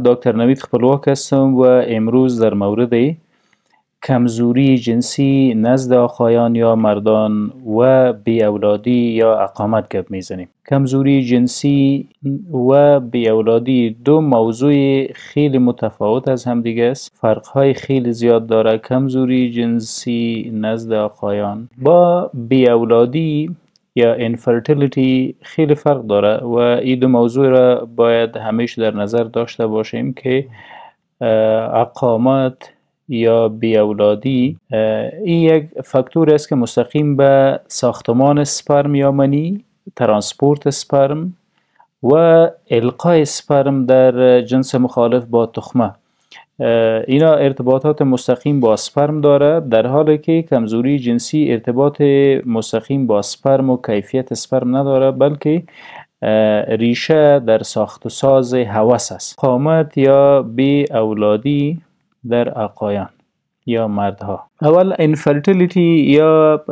دکتر نوید خپلواک هستم و امروز در مورد کمزوری جنسی نزد آقایان یا مردان و بی اولادی یا اقامت گپ میزنیم. کمزوری جنسی و بی اولادی دو موضوع خیلی متفاوت از هم دیگه است. فرقهای خیلی زیاد داره. کمزوری جنسی نزد آقایان با بی اولادی یا انفرتیلیتی خیلی فرق داره و این دو موضوع را باید همیشه در نظر داشته باشیم که اقامت یا بی اولادی این یک فاکتور است که مستقیم به ساختمان اسپرم یا منی، ترانسپورت اسپرم و القای اسپرم در جنس مخالف با تخمه اینا ارتباطات مستقیم با اسپرم داره، در حالی که کمزوری جنسی ارتباط مستقیم با اسپرم و کیفیت اسپرم نداره، بلکه ریشه در ساخت و ساز هوس است. اقامت یا بی اولادی در آقایان یا مردها. اول انفرتیلیتی یا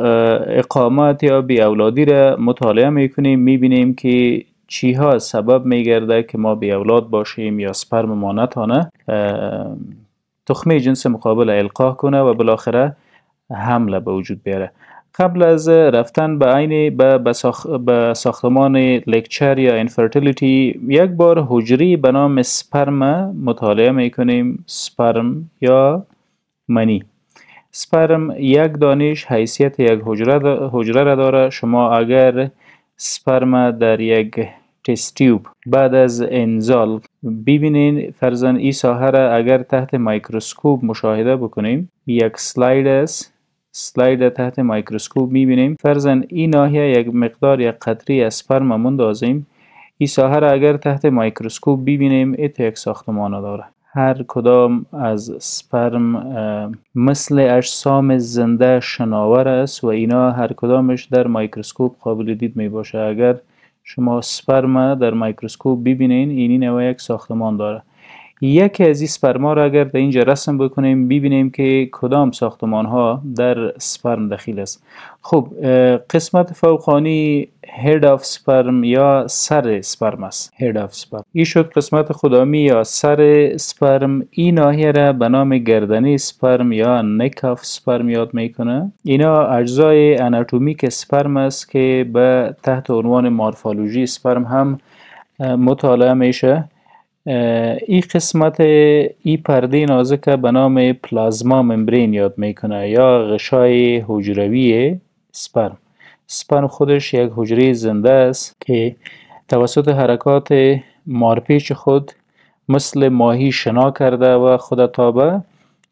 اقامت یا بی اولادی را مطالعه میکنیم، میبینیم که چی ها سبب میگرده که ما بی اولاد باشیم یا سپرم ما نتانه تخمه جنس مقابل القا کنه و بالاخره حمله به وجود بیاره. قبل از رفتن به ساختمان لکچر یا انفرتیلیتی یک بار حجری به نام سپرم مطالعه میکنیم. سپرم یا منی. سپرم یک دانش حیثیت یک حجره را داره. شما اگر سپرم در یک تست تیوب بعد از انزال ببینین، فرضاً این ساحه را اگر تحت میکروسکوپ مشاهده بکنیم، یک سلاید است، سلاید تحت میکروسکوپ میبینیم، فرضاً این ناحیه یک مقدار یک قطره اسپرم مندازیم، این ساحه را اگر تحت میکروسکوپ ببینیم یک ساختمان داره. هر کدام از سپرم مثل اجسام زنده شناور است و اینا هر کدامش در میکروسکوپ قابل دید می باشه. اگر شما سپرم در میکروسکوپ ببینین، اینی نوع یک ساختمان داره. یکی از این سپرما را اگر در اینجا رسم بکنیم، ببینیم که کدام ساختمان ها در سپرم داخل است. خب قسمت فوقانی هید آف سپرم یا سر سپرم است. هید آف سپرم این شد قسمت خدامی یا سر سپرم. این ناحیه را به نام گردنی سپرم یا نک آف سپرم یاد میکنه. اینا اجزای اناتومیک سپرم است که به تحت عنوان مورفولوژی سپرم هم مطالعه میشه. این قسمت این پرده نازک به نام پلازما ممبرین یاد میکنه یا غشای حجروی سپرم. سپرم خودش یک حجره زنده است که توسط حرکات مارپیچ خود مثل ماهی شنا کرده و خود تا به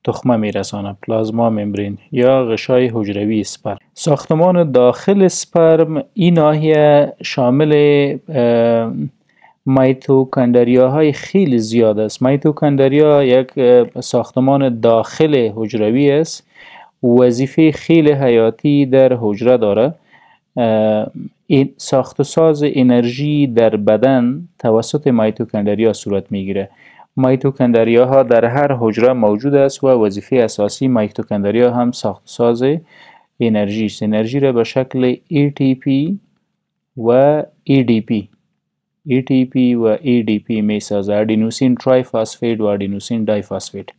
تخمه میرسانه. پلازما ممبرین یا غشای حجروی سپرم. ساختمان داخل سپرم این ناحیه شامل میتوکندریا های خیلی زیاد است. میتوکندریا یک ساختمان داخل حجروی است. وظیفه خیلی حیاتی در حجره داره. این ساخت و ساز انرژی در بدن توسط میتوکندریا صورت میگیره. میتوکندریا ها در هر حجره موجود است و وظیفه اساسی میتوکندریا هم ساخت و ساز انرژی است. انرژی را به شکل ATP و ATP و ADP می سازه. ادینوسین ترای فاسفید و ادینوسین دای فاسفید.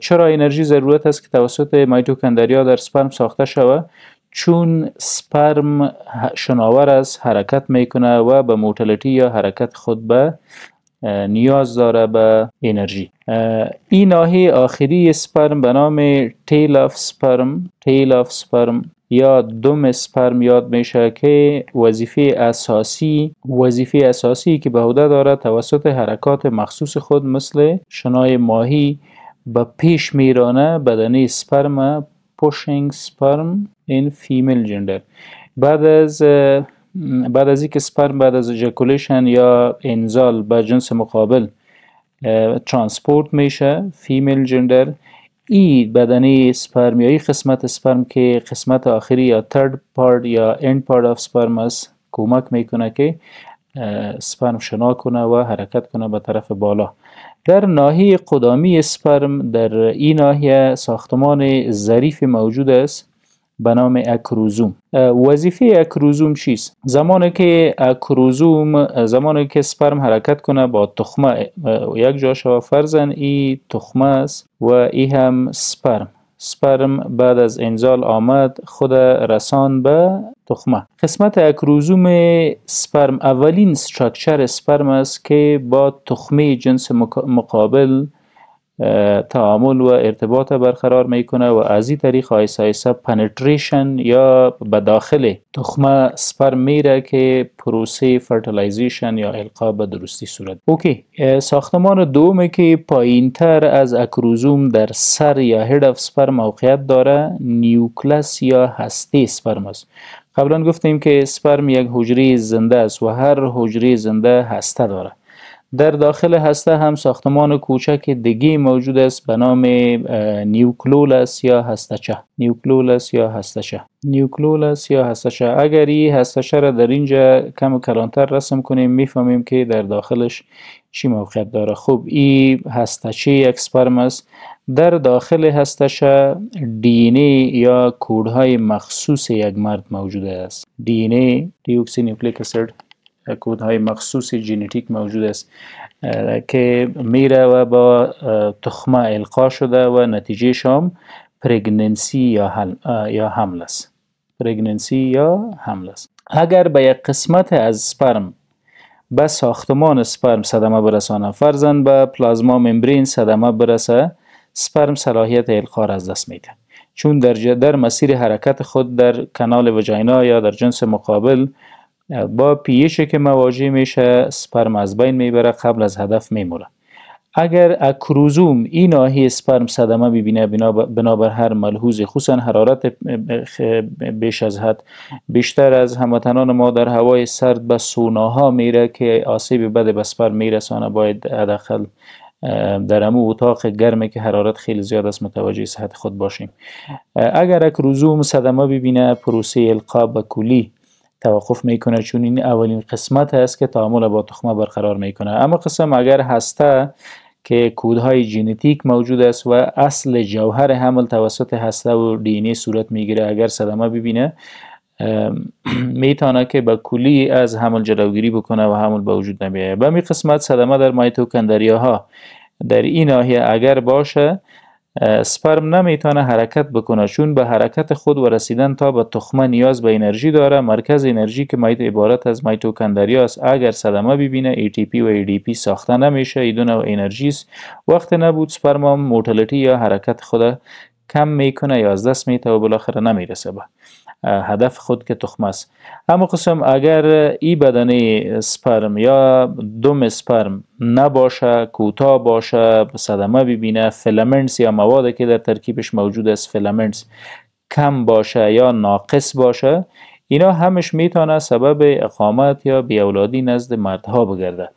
چرا انرژی ضرورت است که توسط میتوکندریا در سپرم ساخته شود؟ چون سپرم شناور است، حرکت میکنه و به موتیلیتی یا حرکت خود به نیاز داره به انرژی. این ناحیه آخری سپرم به نام تیل آف سپرم یا دم سپرم یاد میشه که وظیفه اساسی که به عهده داره توسط حرکات مخصوص خود مثل شنای ماهی به پیش میرانه بدنه سپرم pushing sperm in female gender. بعد از اینکه سپرم بعد از اجاکولیشن یا انزال به جنس مقابل ترانسپورت میشه فیمیل جندر، این بدنه سپرم یا این قسمت سپرم که قسمت آخری یا third part یا end part of sperm است کمک میکنه که سپرم شنا کنه و حرکت کنه به طرف بالا. در ناحیه قدامی سپرم در این ناحیه ساختمان ظریف موجود است به نام اکروزوم. وظیفه اکروزوم چیست؟ زمانی که سپرم حرکت کنه با تخمه یک جا شود، فرضاً این تخمه است و این هم سپرم بعد از انزال آمد خود رسان به تخمه. قسمت اکروزوم سپرم اولین استراکچر سپرم است که با تخمه جنس مقابل تعامل و ارتباط برقرار میکنه و از این طریق آیسته آیسته پنتریشن یا به داخل تخمه سپرم میره که پروسه فرتیلایزیشن یا القا به درستی صورت. اوکی، ساختمان دومی که پایین تر از اکروزوم در سر یا هد اف سپرم موقعیت داره نیوکلس یا هسته سپرم است. قبلا گفتیم که سپرم یک حجره زنده است و هر حجره زنده هسته داره. در داخل هسته هم ساختمان کوچک دیگه موجود است به نام نیوکلولس یا هستچه. اگر این هستچه را در اینجا کم کلانتر رسم کنیم میفهمیم که در داخلش چی موقعیت داره. خب این هستچه یک سپرم است. در داخل هستچه دی ان ای یا کودهای مخصوص یک مرد موجود است. دی ان ای دیوکسی نیوکلیک اسید، کودهای مخصوص ژنتیک موجود است که میره و با تخمه القا شده و نتیجه شام پرگننسی یا حمل است. اگر به یک قسمت از سپرم به ساختمان سپرم صدمه برسانه، فرضاً به پلازما ممبرین صدمه برسه، سپرم صلاحیت القا را از دست میده، چون در مسیر حرکت خود در کانال وجاینا یا در جنس مقابل با پیشی که مواجه میشه سپرم از بین میبره، قبل از هدف میموره. اگر اکروزوم این ناحیه سپرم صدمه ببینه بنابر هر ملحوظ، خصوصا حرارت بیش از حد بیشتر از هموطنان ما در هوای سرد به سوناها میره که آسیب بد به سپرم میرسانه، باید حداقل در امو اتاق گرمه که حرارت خیلی زیاد است متوجه صحت خود باشیم. اگر اکروزوم صدمه ببینه پروسه القا به کلی توقف میکنه، چون این اولین قسمت است که تعامل با تخمه برقرار میکنه. اما قسم اگر هسته که کودهای ژنتیک موجود است و اصل جوهر حمل توسط هسته و دی ان ای صورت میگیره، اگر صدمه ببینه میتونه که به کلی از حمل جلوگیری بکنه و حمل به وجود نمیاد. به می قسمت صدمه در مایتوکندریاها در این ناحیه اگر باشه، سپرم نمیتونه حرکت بکنه، چون به حرکت خود و رسیدن تا به تخمه نیاز به انرژی داره. مرکز انرژی که عبارت از مایتوکندریا است، اگر صدمه ببینه ATP و ADP ساخته نمیشه، این دو نوع انرژی است. وقت نبود سپرم موتیلیتی یا حرکت خود کم میکنه یا از دست میده و بالاخره نمیرسه به هدف خود که تخمه است. اما قسم اگر این بدنه سپرم یا دم سپرم نباشه، کوتاه باشه، صدمه ببینه، فیلامنتس یا مواد که در ترکیبش موجود است فیلامنتس کم باشه یا ناقص باشه، اینا همش میتونه سبب اقامت یا بیاولادی نزد مردها بگرده.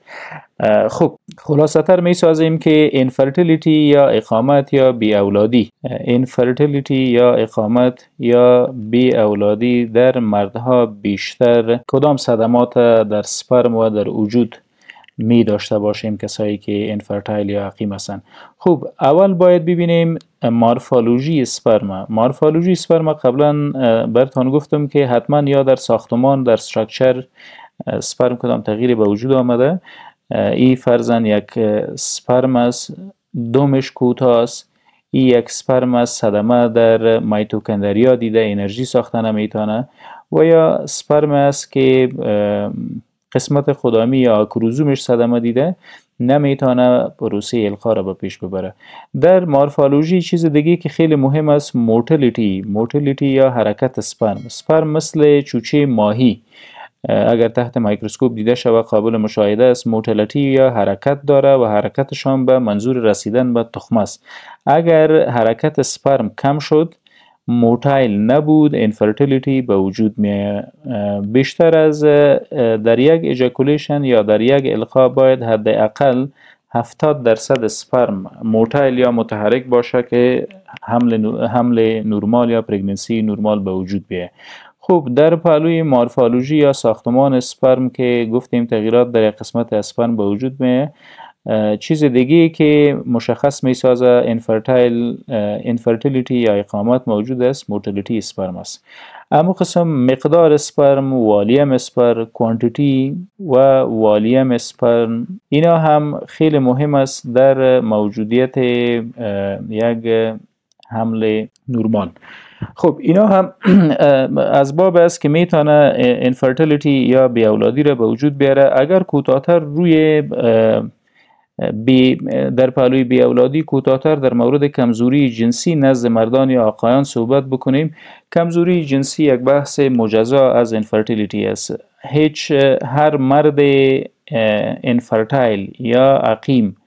خب خلاصه تر میسازیم که انفرتیلیتی یا اقامت یا بیاولادی در مردها بیشتر کدام صدمات در سپرم و در وجود می داشته باشیم کسایی که انفرتایل یا عقیم هستن. خب اول باید ببینیم مورفولوژی سپرم. قبلا براتون گفتم که حتما یا در ساختمان در استراکچر سپرم کدام تغییری به وجود آمده. این فرضاً یک سپرم است، دمش کوتاه است. این یک سپرم است، صدمه در مایتوکندریا دیده، انرژی ساخته نمیتونه. و یا سپرم است که قسمت خدامی یا اکروزومش صدمه دیده، نمیتونه پروسه القا را به پیش ببره. در مورفولوژی چیز دیگه که خیلی مهم است موتیلیتی یا حرکت سپرم مثل چوچه ماهی اگر تحت میکروسکوپ دیده شود قابل مشاهده است. موتیلیتی یا حرکت داره و حرکتشان به منظور رسیدن به تخمه است. اگر حرکت سپرم کم شد، موتایل نبود، انفرتیلیتی به وجود می بیشتر از در یک ایجاکولیشن یا در یک القا باید حداقل 70% سپرم موتایل یا متحرک باشه که حمل نورمال یا پرگننسی نورمال به وجود بیاید. خب در پهلوی مورفولوژی یا ساختمان سپرم که گفتیم تغییرات در قسمت سپرم به وجود میاد، چیز دیگه که مشخص می سازه انفرتیلیتی یا اقامت موجود است مورتالیتی اسپرم است. اما قسم مقدار اسپرم، والیم اسپرم، کوانتیتی و والیم اسپرم، اینا هم خیلی مهم است در موجودیت یک حمل نورمال. خب اینا هم اسباب است که میتونه انفرتیلیتی یا بی اولادی را به وجود بیاره. اگر کوتاه‌تر روی در پهلوی بی اولادی کوتاه‌تر در مورد کمزوری جنسی نزد مردان یا آقایان صحبت بکنیم. کمزوری جنسی یک بحث مجزا از انفرتیلیتی است. هر مرد انفرتایل یا عقیم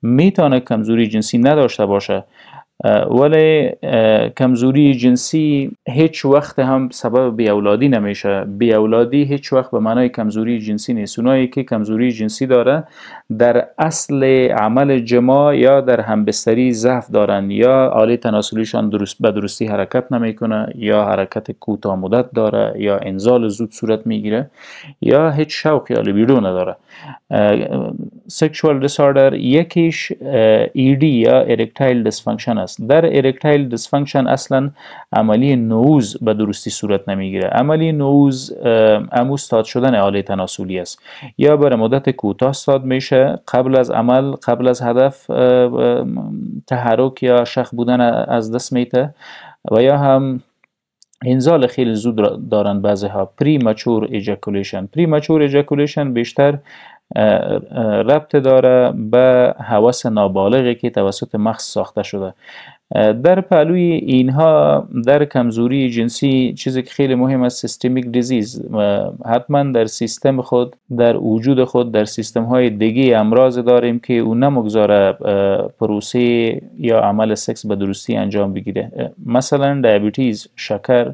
میتونه کمزوری جنسی نداشته باشه، ولی کمزوری جنسی هیچ وقت هم سبب بی اولادی نمیشه. بی اولادی هیچ وقت به معنای کمزوری جنسی نیست. اونایی که کمزوری جنسی داره در اصل عمل جماع یا در همبستری ضعف دارن، یا آله تناسلیشان به درستی حرکت نمیکنه، یا حرکت کوتاه مدت داره، یا انزال زود صورت میگیره، یا هیچ شوقی یا لیبیدو نداره. سکشوال دیساردر یکیش ایدی یا ارکتایل دیسفانکشن است. در ارکتایل دیسفانکشن اصلا عملی نوز به درستی صورت نمیگیره. عملی نوز امو استاد شدن آله تناسلی است، یا برای مدت کوتاه استاد میشه، قبل از عمل، قبل از هدف تحرک یا شخ بودن از دست میته، و یا هم انزال خیلی زود دارن بعضی ها. پریمچور ایجاکولیشن بیشتر ربط داره به هوس نابالغی که توسط مغز ساخته شده. در پهلوی اینها در کمزوری جنسی چیزی که خیلی مهم است سیستمیک دیزیز. حتما در سیستم خود، در وجود خود، در سیستم های دیگه امراض داریم که اون نمگذاره پروسه یا عمل سکس به درستی انجام بگیره. مثلا دیابتیز، شکر،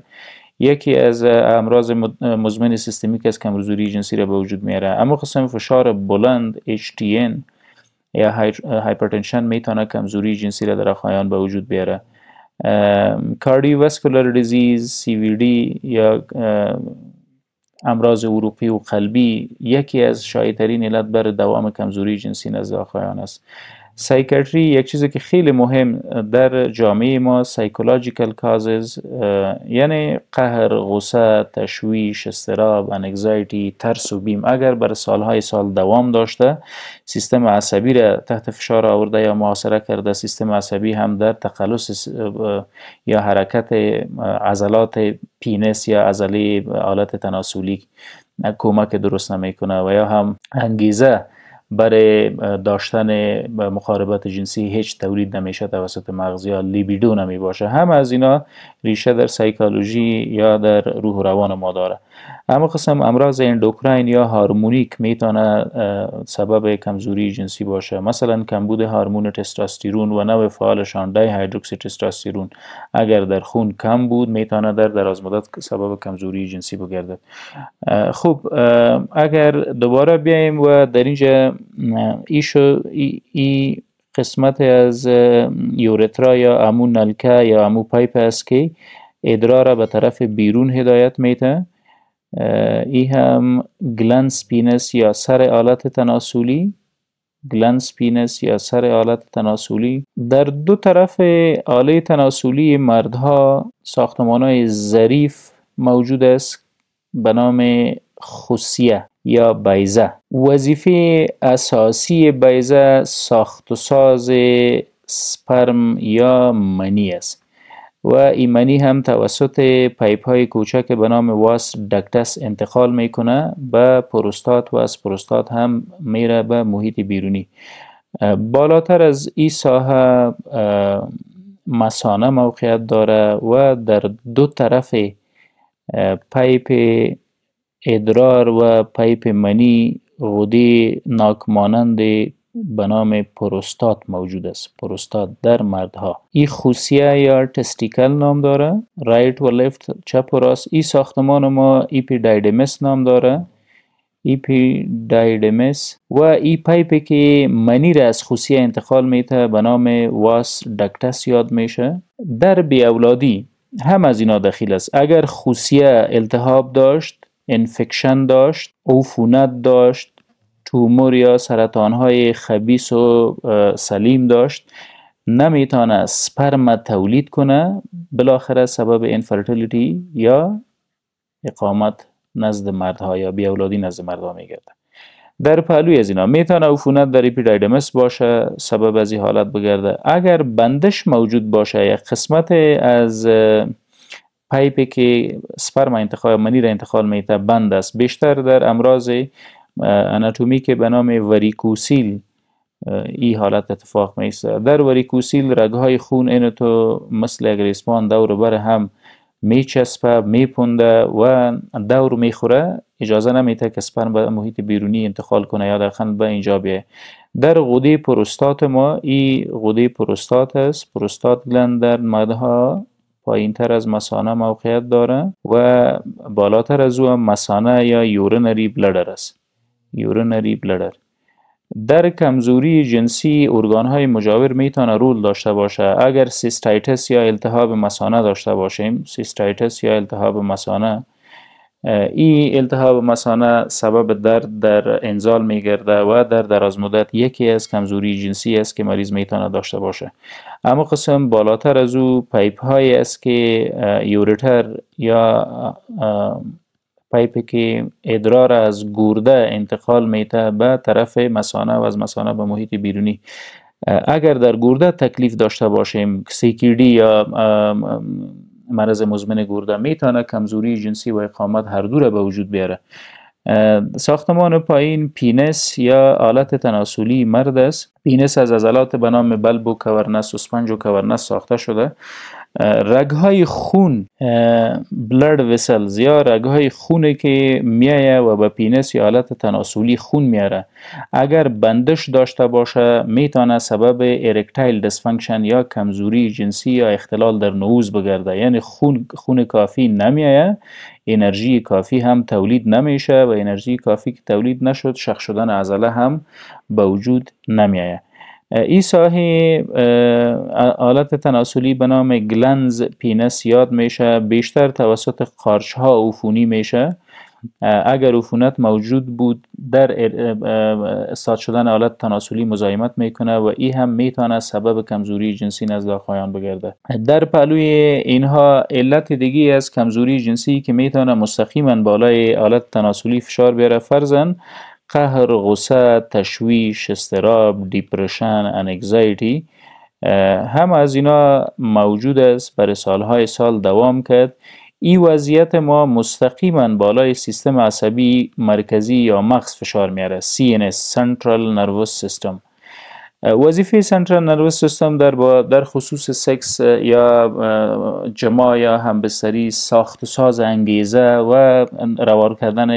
یکی از امراض مزمن سیستمیک از کمزوری جنسی را به وجود میاره. اما قسم فشار بلند HTN یا هایپرتنشن میتونه کمزوری جنسی را در آقایان به وجود بیاره. کاردیوواسکولار دیزیز، CVD یا امراض عروقی و قلبی یکی از شایع‌ترین علت بر دوام کمزوری جنسی نزد آقایان است. سایکیاتری یک چیزی که خیلی مهم در جامعه ما، سایکولوژیکال کازز، یعنی قهر، غصه، تشویش، اضطراب، انگزایتی، ترس و بیم اگر بر سالهای سال دوام داشته، سیستم عصبی را تحت فشار آورده یا محاصره کرده، سیستم عصبی هم در تقلص یا حرکت عضلات پینس یا عضله آلت تناسلی کمک درست نمیکنه، و یا هم انگیزه برای داشتن مقاربت جنسی هیچ تولید نمیشه توسط مغز، یا لیبیدو نمی باشه. هم از اینا ریشه در سایکولوژی یا در روح و روان ما داره. اما قسم امراض اندوکراین یا هورمونیک میتونه سبب کمزوری جنسی باشه. مثلا کمبود هورمون تستوسترون و نوع فعالشان دی هیدروکسی تستوسترون اگر در خون کم بود میتونه در دراز مدت سبب کمزوری جنسی بگردد. خب اگر دوباره بیایم و در اینجا ای قسمت از یورترا یا امو نلکه یا امو پایپ است که ادرار به طرف بیرون هدایت میده. ای هم گلنس پینس یا سر آلت تناسلی، در دو طرف آله تناسلی مردها ساختمان‌های ظریف موجود است به نام خوسیه یا بیضه. وظیفه اساسی بیضه ساخت و ساز سپرم یا منی است و این منی هم توسط پایپ های کوچک به نام واس دکتس انتقال میکنه به پروستات و از پروستات هم میره به محیط بیرونی. بالاتر از این ساحه مثانه موقعیت داره و در دو طرف پایپ ادرار و پایپ منی غده ناکمانند به نام پروستات موجود است. پروستات در مردها این خوسیه یا تستیکل نام داره، رایت و لفت، چپ و راست. این ساختمان ما اپیدایدیمس نام داره، اپیدایدیمس. و این پایپی که منی را از خوسیه انتقال میته به نام واس دکتس یاد میشه. در بی اولادی هم از اینا دخیل است. اگر خوسیه التهاب داشت، انفکشن داشت، عفونت داشت، تومور یا سرطان های خبیث و سلیم داشت، نمیتونه سپرم تولید کنه، بالاخره سبب اینفرتیلیتی یا اقامت نزد مردها یا بیاولادی نزد مردها میگرده. در پهلوی از اینا میتونه عفونت در اپیدیدیمس باشه، سبب از این حالت بگرده. اگر بندش موجود باشه، یک قسمت از پایپی که سپرم انتقال منی را انتقال میته بند است، بیشتر در امراض اناتومی که به نام وریکوسیل این حالت اتفاق میسته. در وریکوسیل رگهای خون اینو تو مثل یک ریسمان دور بر هم میچسبه، میپونده و دور میخوره، اجازه نمیده که سپرم به محیط بیرونی انتقال کنه یا داخل به اینجا بیه. در غده پروستات ما، این غده پروستات است، پروستات گلند در مدها پایین تر از مثانه موقعیت داره و بالاتر از او مثانه یا یورینری بلدر است، یورینری بلدر. در کمزوری جنسی ارگان‌های مجاور میتونه رول داشته باشه. اگر سیستایتس یا التهاب مثانه داشته باشیم، سیستایتس یا التهاب مثانه، این التهاب مثانه سبب درد در انزال میگرده و در دراز مدت یکی از کمزوری جنسی است که مریض میتونه داشته باشه. اما قسم بالاتر از او پایپ های است که یوریتر یا پایپی که ادرار از گرده انتقال میته به طرف مثانه و از مثانه به محیط بیرونی. اگر در گرده تکلیف داشته باشیم، CKD یا مرض مزمن گرده، میتونه کمزوری جنسی و اقامت هر دو را به وجود بیاره. ساختمان پایین پینس یا آلت تناسلی مرد است. پینس از عضلات به نام بلب و کورنس و اسفنج و کورنس ساخته شده. رگهای خون، بلد وسلز یا رگهای خونی که میایه و به پینس یا آلت تناسلی خون میاره، اگر بندش داشته باشه میتونه سبب ارکتایل دیسفانکشن یا کمزوری جنسی یا اختلال در نعوذ بگرده. یعنی خون کافی نمیایه، انرژی کافی هم تولید نمیشه و انرژی کافی که تولید نشد، شخ شدن عضله هم به وجود نمیایه. این ساحه آلت تناسلی به نام گلنز پینس یاد میشه، بیشتر توسط قارچ ها عفونی میشه. اگر عفونت موجود بود در استاد شدن آلت تناسلی مزاحمت میکنه و این هم میتونه سبب کمزوری جنسی نزد آقایان بگرده. در پهلوی اینها علت دیگه از کمزوری جنسی که میتونه مستقیما بالای آلت تناسلی فشار بیاره، فرضاً قهر، غصه، تشویش، اضطراب، دیپرشن، انگزایتی، هم از اینا موجود است، برای سالهای سال دوام کرد. این وضعیت ما مستقیما بالای سیستم عصبی مرکزی یا مغز فشار میاره، CNS Central Nervous System. وظیفه سنترال نروس سیستم در خصوص سکس یا جماع یا همبستری، ساخت و ساز انگیزه و روار کردن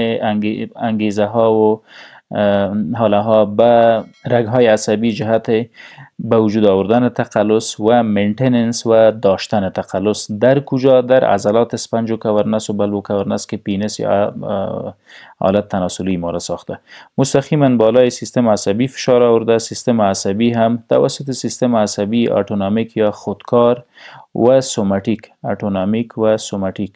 انگیزه ها و حاله ها به رگهای عصبی جهت به وجود آوردن تقلص و مینتیننس و داشتن تقلص. در کجا؟ در عضلات اسفنج و کورنس و بلب و کورنس که پینس یا آلت تناسلی ما را ساخته. مستقیما بالای سیستم عصبی فشار آورده. سیستم عصبی هم توسط سیستم عصبی اتونامیک یا خودکار و سوماتیک، اتونامیک و سوماتیک،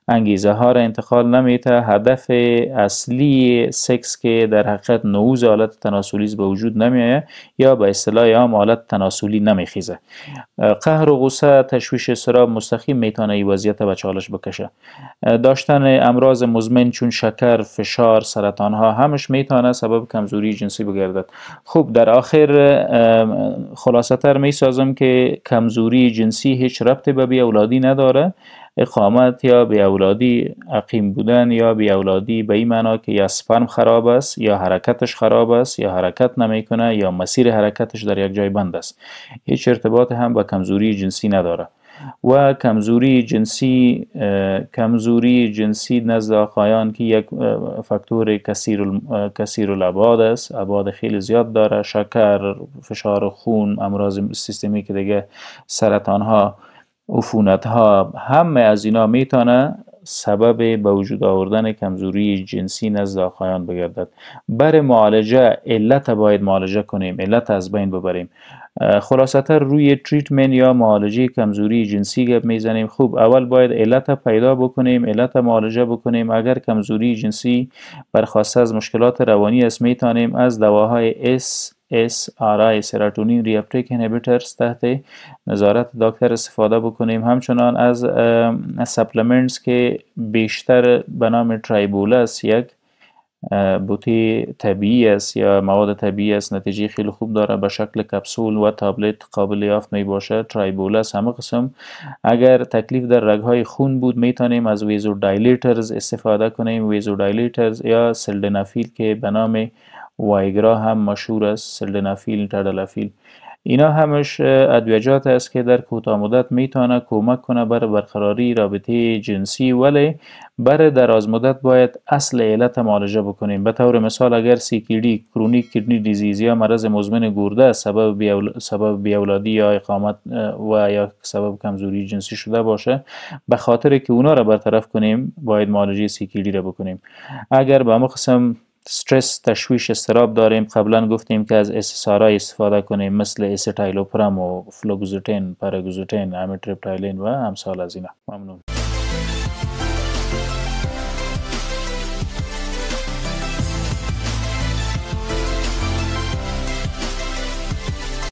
انگیزه ها را انتقال نمیده. هدف اصلی سکس که در حقیقت نعوذ آلت تناسلی به وجود نمیآید یا به اصطلاح عام آلت تناسلی نمیخیزه. قهر و غصه، تشویش، اضطراب مستقیم میتونه این وضعیت به چالش بکشه. داشتن امراض مزمن چون شکر، فشار، سرطان ها همش میتونه سبب کمزوری جنسی بگردد. خوب، در آخر خلاصه تر میسازم که کمزوری جنسی هیچ ربطی به بیاولادی نداره. اقامت یا بیاولادی، عقیم بودن یا بیاولادی به این معنا که یا سپرم خراب است یا حرکتش خراب است یا حرکت نمیکنه یا مسیر حرکتش در یک جای بند است، هیچ ارتباط هم با کمزوری جنسی نداره. و کمزوری جنسی نزد آقایان که یک فاکتور کثیر الابعاد است، ابعاد خیلی زیاد داره، شکر، فشار خون، امراض سیستمی که دیگه، سرطان ها، عفونت ها، همه از اینا میتونه سبب به وجود آوردن کمزوری جنسی نزد آقایان بگردد. برای معالجه علت باید معالجه کنیم، علت از بین ببریم. خلاصتر روی تریتمنت یا معالجه کمزوری جنسی گپ میزنیم. خوب، اول باید علت پیدا بکنیم، علت معالجه بکنیم. اگر کمزوری جنسی برخواسته از مشکلات روانی است، میتونیم از دواهای SSRI سیروتونین ریاپتیک اینهیبیتورز تحت نظارت دکتر استفاده بکنیم. همچنان از سپلمنتس که بیشتر به نام ترایبولس، یک بوتی طبیعی است یا مواد طبیعی است، نتیجه خیلی خوب داره، به شکل کپسول و تابلت قابل یافت می باشه. ترایبولس همه قسم. اگر تکلیف در رگهای خون بود، میتونیم از ویزو دایلیترز استفاده کنیم. ویزو دایلیترز یا سلدنافیل که به نام وایگرا هم مشهور است، سلدنافیل، تدالافیل، اینا همش ادویجات است که در کوتاه مدت میتونه کمک کنه برای برقراری رابطه جنسی، ولی برای دراز مدت باید اصل علت معالجه بکنیم. به طور مثال اگر CKD کرونیک کدنی دیزیز یا مرض مزمن گرده سبب بیاولادی یا اقامت و یا سبب کمزوری جنسی شده باشه، به خاطر که اونا را برطرف کنیم باید معالجه CKD را بکنیم. اگر به همه قسم استرس، تشویش، اضطراب داریم، قبلا گفتیم که از SSRI استفاده کنیم، مثل اسیتایلوپرام و فلوگزوتین، پاراگزوتین، امیتریپتایلین و امثال از اینا. ممنون.